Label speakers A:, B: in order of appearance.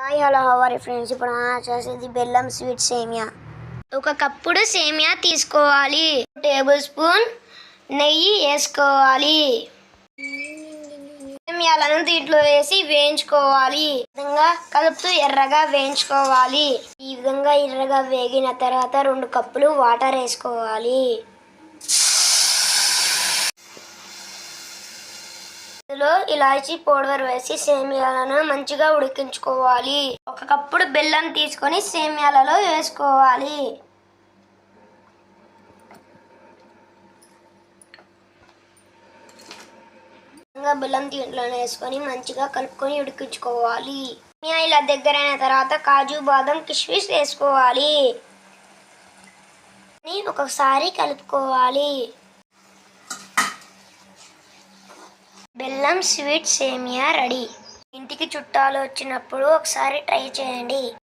A: Hi hello how are friends. ఇప్పుడు చేసేది బెల్లం స్వీట్ సేమియా. ఒక కప్పుడు సేమియా తీసుకోవాలి. టేబుల్ స్పూన్ నెయ్యి వేసుకోవాలి. సేమియాలను దీంట్లో వేసి వేయించుకోవాలి. ఈ విధంగా కలుపుతూ ఎర్రగా వేయించుకోవాలి. ఈ విధంగా ఎర్రగా వేగిన తర్వాత 2 కప్పులు వాటర్ వేసుకోవాలి. ఇందులో ఇలాచీ పౌడర్ వేసి సేమియాలను మంచిగా ఉడికించుకోవాలి. 1 కప్పుడు బెల్లం తీసుకొని సేమియాలలో వేసుకోవాలి. బెల్లం దీంట్లో వేసుకొని మంచిగా కలుపుకొని ఉడికించుకోవాలి. సేమియా ఇలా దగ్గరైన తర్వాత కాజు బాదం కిస్మిస్ వేసుకోవాలి. ఒకసారి కలుపుకోవాలి. బెల్లం స్వీట్ సేమియా రెడీ. ఇంటికి చుట్టాలు వచ్చినప్పుడు ఒకసారి ట్రై చేయండి.